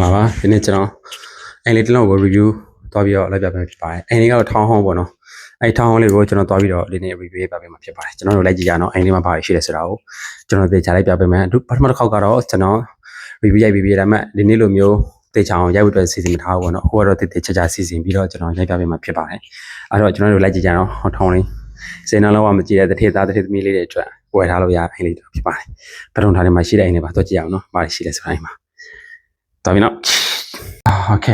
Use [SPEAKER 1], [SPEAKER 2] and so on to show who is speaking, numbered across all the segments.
[SPEAKER 1] ပါပါဒီနေ့ကျွန်တော်အိမ်လေးတစ်လုံးကို review သွားပြီးတော့လိုက်ပြပေးဖြစ်ပါတယ်အိမ်လေးကတော့ town home ပေါ့နော်အဲ့ town home လေးကိုကျွန်တော်သွားပြီးတော့ဒီနေ့ review ပြပေးမှာဖြစ်ပါတယ်ကျွန်တော်တို့လိုက်ကြည့်ကြအောင်အိမ်လေးမှာဘာရှိလဲဆိုတာကိုကျွန်တော်သေချာလိုက်ပြပေးမယ်ပထမတစ်ခေါက်ကတော့ကျွန်တော် review ရိုက်ပြီးဒါပေမဲ့ဒီနေ့လိုမျိုးသေချာအောင်ရိုက်ဖို့အတွက်စီစဉ်မထားဘူးပေါ့နော်အခုကတော့သေချာစီစဉ်ပြီးတော့ကျွန်တော်ရိုက်ပြပေးမှာဖြစ်ပါတယ်အဲ့တော့ကျွန်တော်တို့လိုက်ကြည့်ကြအောင်ထောင်းလေးစေနာလောက်မကြည့်တဲ့တထေသားတထေသမီးလေးတွေအတွက်ဝယ်ထားလို့ရအိမ်လေးဖြစ်ပါတယ်ပထမထားထဲမှာရှိတဲ့အိမ်လေးပါသွားကြည့်အောင်နော်ဘာရှိလဲဆိုတာအိမ်မှာတော်ပြီနော်โอเค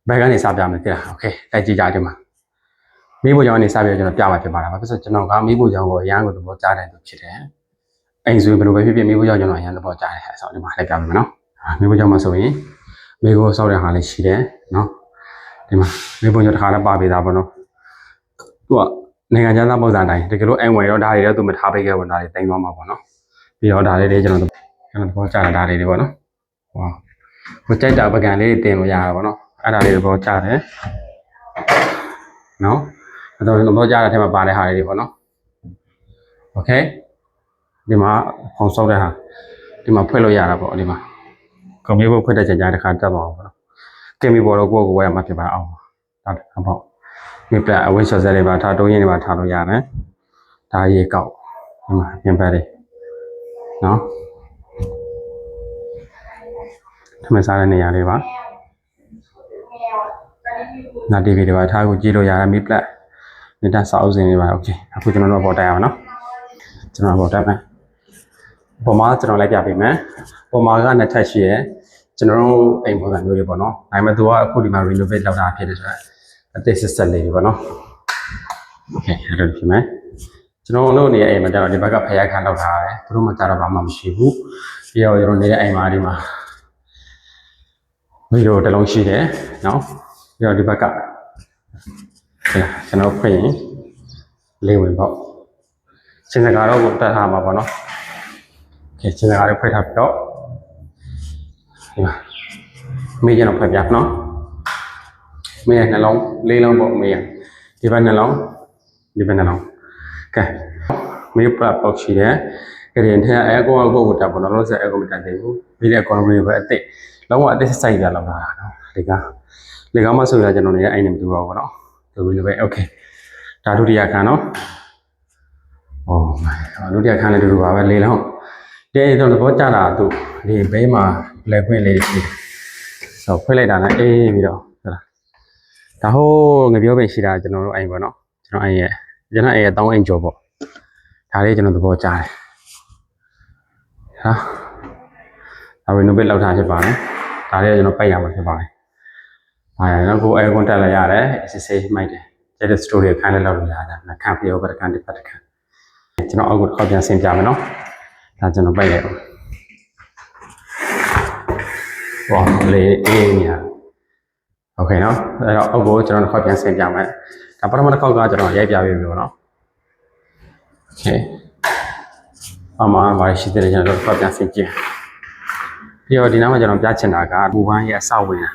[SPEAKER 1] ဘယ်ကနေစပြမယ်ကြည့်လားโอเคတိုက်ကြည့်ကြတယ်မှာမိဖို့ကြောင့်ကနေစပြကျွန်တော်ပြမှာဖြစ်ပါတာဘာဖြစ်လို့ကျွန်တော်ကမိဖို့ကြောင့်ကိုအရန်ကိုသဘောကျတဲ့သူဖြစ်တယ်အိမ်ဆိုဘယ်လိုပဲဖြစ်ဖြစ်မိဖို့ကြောင့်ကျွန်တော်အရန်သဘောကျတယ်အဲ့ဆိုဒီမှာလိုက်ပြမယ်နော်မိဖို့ကြောင့်မှာဆိုရင်မိကိုစောက်တဲ့ဟာလေးရှိတယ်နော်ဒီမှာမိဖို့ကြောင့်တစ်ခါတော့ပါပေးတာပေါ့နော်သူကနိုင်ငံခြားသားပုံစံတိုင်းတကယ်လို့အိမ်ဝင်တော့ဒါတွေတော့သူမထားပေးခဲ့ဘူးဒါတွေတင်သွားမှာပေါ့နော်ပြီးတော့ဒါလေးတွေကျွန်တော်သဘောကျတာဒါလေးတွေပေါ့နော်ဟောမကြိုက်တာပကံလေးတင်လို့ရတာပေါ့နော်အဲ့ဒါလေးသဘောကျတယ်နော်အဲ့တော့သဘောကျတဲ့အထက်မှာပါတဲ့ဟာလေးတွေပေါ့နော်โอเคဒီမှာဖုံဆောက်တဲ့ဟာဒီမှာဖွင့်လို့ရတာပေါ့ဒီမှာကွန်ပျူတာဖွင့်တဲ့ချိန်ကျတစ်ခါတက်သွားအောင်ပေါ့နော်ကင်မီပေါ်တော့ကိုယ့်ကိုဝယ်ရမှာဖြစ်ပါအောင်ဒါပေါ့ဒီပလက်အဝိဆော့ဆက်တွေပါထားတုံးရင်းတွေပါထားလို့ရတယ်ဒါရေကောက်ဒီမှာပြင်ပတ်တွေနော်ထမစားတဲ့နေရာလေးပါနာ TV တွေပါထားကိုကြည့်လို့ရတယ်မိပလက်နေတစာအုပ်စင်တွေပါโอเคအခုကျွန်တော်တို့ပေါ်တက်ရအောင်နော်ကျွန်တော်ပေါ်တက်မယ်ပေါ်မှာကျွန်တော်လိုက်ပြပေးမယ်ပေါ်မှာကနှစ်ထပ်ရှိရယ်ကျွန်တော်တို့အိမ်ပုံစံမျိုးတွေပေါ့နော်ဒါပေမဲ့သူကအခုဒီမှာ renovate လုပ်တာဖြစ်တယ်ဆိုတော့အသစ်စစ်ဆက်လေးတွေပေါ့နော်โอเคအဲ့လိုဖြစ်မယ်ကျွန်တော်တို့နေအိမ်မှာကျတော့ဒီဘက်ကဖျားခန်းလောက်ထားတယ်သူတို့မှကျတော့ဘာမှမရှိဘူးပြီးတော့ကျွန်တော်နေတဲ့အိမ်မှာဒီမှာဗီဒီယိုတစ်လုံးရှိတယ်နော်ပြီးတော့ဒီဘက်ကကျွန်တော်ဖွင့်ရင်လေးဝင်ပေါ့စင်စကားတော့ကိုတက်ထားမှာပေါ့နော်โอเคစင်စကားလေးဖွင့်ထားပြီးတော့ဒီမှာမေးကျွန်တော်ဖွင့်ပြနော်မေးရနှလုံးလေးလုံးပေါ့မေးရဒီဘက်နှလုံးဒီဘက်နှလုံးကဲမေးပလက်ပေါ့ရှိတယ်ကြရင်ထဲအဲကောကိုတက်ပေါ့နော်လို့ဆိုအဲကောမတက်သေးဘူးပြီးတဲ့ economy ပဲအစ်စ်လုံးဝအစ်စ်စိုက်ပြလောက်လာတာနော်ဒီကလေကောင်းမဆိုရကျွန်တော်နေတဲ့အိမ်နဲ့မတူပါဘူးနော်ဒီလိုပဲโอเคဒါဒုတိယခန်းနော်ဒုတိယခန်းလည်းတူပါပဲလေလုံးတဲ့တော့သဘောကျတာသူဒီဘေးမှာလက်ခွင့်လေးရှိဆိုဖွင့်လိုက်တာနဲ့အေးပြီးတော့ဟုတ်လားဒါဟိုငပြောပင်ရှိတာကျွန်တော်တို့အိမ်ပေါ့နော်ကျွန်တော်အိမ်ရဲ့တောင်းအိမ်ကျော်ပေါ့ဒါလေးကျွန်တော်သဘောကျတယ်ဟာဒါဝင်နိုဘယ်လောက်ထားဖြစ်ပါလဲဒါလေးကျွန်တော်ပိုက်ရမှာဖြစ်ပါလေနောက်ကိုအဲကွန်တက်လိုက်ရတယ်စစ်စစ်မိုက်တယ်ကျတဲ့ story ခန်းလေးလောက်လို့ရတယ်ခန်းပြောပဲခန်းတစ်ပတ်တစ်ခန်းကျွန်တော်အောက်ကိုတစ်ခေါက်ပြန်ဆင်းပြမယ်နော်ဒါကျွန်တော်ပိုက်လိုက်အောင်ဝါလေအေးညာโอเคနော်အဲ့တော့အောက်ကိုကျွန်တော်တစ်ခေါက်ပြန်ဆင်းပြမယ်ဒါပထမတစ်ခေါက်ကကျွန်တော်ရိုက်ပြပေးပြီပေါ့နော်โอเคအမှန်ပါရှိတယ်ကျွန်တော်တစ်ခေါက်ပြန်ဆင်းကြည့်ပြီးတော့ဒီနောက်မှာကျွန်တော်ပြချင်တာကဘူဝမ်းရဲ့အဆောက်ဝင်တာ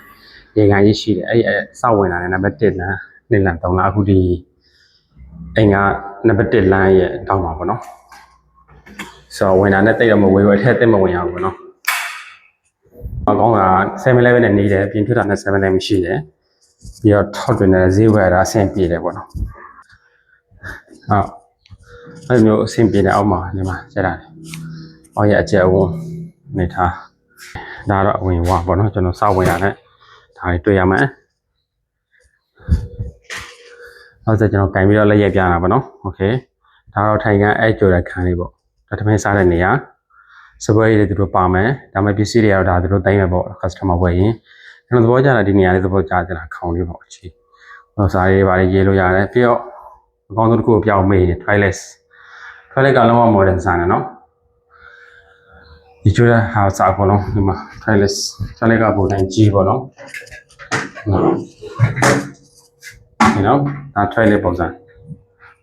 [SPEAKER 1] ရေကန်ကြီးရှိတယ်အဲ့ဒီအဆောက်ဝင်တာနဲ့နံပါတ်1လမ်း2လမ်း3လမ်းအခုဒီအိမ်ကနံပါတ်1လမ်းရဲ့တောင်းပါပေါ့နော်ဆိုတော့ဝင်တာနဲ့တိတ်တော့မဝေးဘူးအထက်တက်မဝင်ရဘူးပေါ့နော်အကောင်းက 7-Eleven နဲ့နေတယ်ပြင်ထွက်တာနဲ့ 7-Eleven ရှိတယ်ပြီးတော့ထောက်တွင်တဲ့ဈေးဝယ်တာအဆင်ပြေတယ်ပေါ့နော်အဲ့လိုမျိုးအဆင်ပြေတဲ့အောက်မှာဒီမှာကျတာတယ်အောက်ရဲ့အကျယ်အဝန်းနေထားဒါတော့အဝင်ဝါပေါ့နော်ကျွန်တော်စောက်ဝင်ရတဲ့ဒါတွေတွေ့ရမယ်နောက်ဆက်ကျွန်တော်ကင်ပြီးတော့လက်ရိုက်ပြတာပေါ့နော်โอเคဒါတော့ထိုင်ခန်းအဲ့ကြိုတဲ့ခန်းလေးပေါ့ဒါတမင်စားတဲ့နေရာစပွဲရည်တွေသူတို့ပါမယ်ဒါမှပစ္စည်းတွေကတော့ဒါသူတို့တိုင်းမယ်ပေါ့ customer ဝယ်ရင်ကျွန်တော်သဘောကျတာဒီနေရာလေးသဘောကျတယ်လားခေါင်းလေးပေါ့အချီဟောစားရေးပါလေရေးလို့ရတယ်ပြီးတော့အကောင်းဆုံးတစ်ခုကိုပြောင်းမေးတယ် toilet ကလုံးဝ modern ဆန်တယ်နော်ဒီကျတဲ့ဟာစာပေါ့နော်ဒီမှာ toilet ကပုံစံကြီးပေါ့နော်ဒီနော်ဒါ toilet ပုံစံ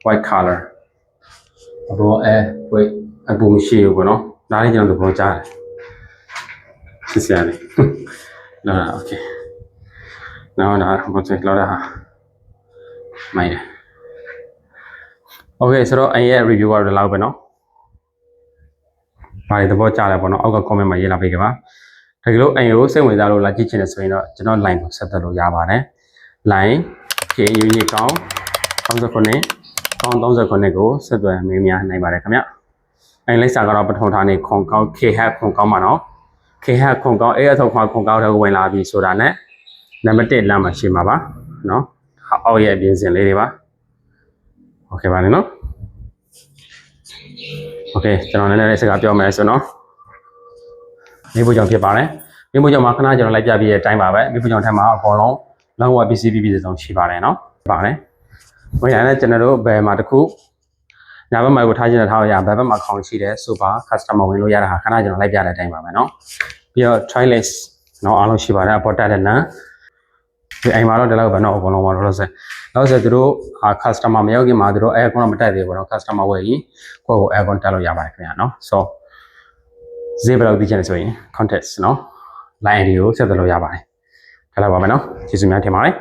[SPEAKER 1] white color ဘောwait အပူမရှိဘူးပေါ့နော်ဒါလေးကျွန်တော်သဘောကျတယ်စစ်စရာလေးလာโอเคနောက်ဘာဆက်လောက်တာမိုင်းโอเคဆိုတော့အဲ့ရဲ့ review ကတော့ဒီလောက်ပဲเนาะဘာတွေသဘောကျလဲပေါ့နော်အောက်က comment မှာရေးလာပေးကြပါတ ကယ်လို့အိမ်ကိုစိတ်ဝင်စားလို့လာကြည့်ချင်တယ်ဆိုရင်တော့ကျွန်တော် line ကိုဆက်သွယ်လို့ရပါတယ် line KUG ကောင်း39ကောင်း39ကိုဆက်သွယ်မေးမြန်းနိုင်ပါတယ်ခင်ဗျအိမ်လိပ်စာကတော့ပထမထားနေခွန်ကောင်း K hack ခွန်ကောင်းပါနော် K hack ခွန်ကောင်းအဲ့အထောက်ခွန်ကောင်းတဲ့ဝင်လာပြီဆိုတာနဲ့နံပါတ်1လမ်းမှာရှိမှာပါနော်အောက်ရဲ့အပြင်စင်လေးတွေပါโอเคပါနော်โอเคကျွန်တော်လည်းစကားပြောမယ်ဆိုတော့မိဖို့ကြောင့်ဖြစ်ပါတယ်မိဖို့ကြောင့်မှာခဏကျွန်တော်လိုက်ပြပြတဲ့အတိုင်းပါပဲမိဖို့ကြောင့်ထက်မှာအပေါ်လုံးလောက်ဝ PCB ပြည်စုံရှိပါတယ်နော်ပါတယ်ဝင်လာတဲ့ကျွန်တော်တို့ဘယ်မှာတခုညာဘက်မှာကိုထားချင်တဲ့ထားရဘယ်ဘက်မှာခေါင်းရှိတယ်ဆိုပါ customer ဝင်လို့ရတာဟာခဏကျွန်တော်လိုက်ပြတဲ့အတိုင်းပါပဲနော်ပြီးတော့ trylist နော်အားလုံးရှိပါတယ်အပေါ်တက်တဲ့လမ်းဒီအိမ်မှာတော့ဒီလောက်ပဲနော်အကုန်လုံးပါတော့ဆိုနောက်ဆိုသူတို့ customer မရောက်ခင်မှာသူတို့ aircon မတက်သေးဘူးနော် customer ဝယ်ရင်ကိုယ့်ကို aircon တက်လို့ရပါတယ်ခင်ဗျာနော် so ဈေးဘယ်လောက်သိချင်လဲဆိုရင် context နော် line ID ကိုဆက်သွယ်လို့ရပါတယ်ဒါလောက်ပါမယ်နော်ကျေးဇူးများတင်ပါတယ်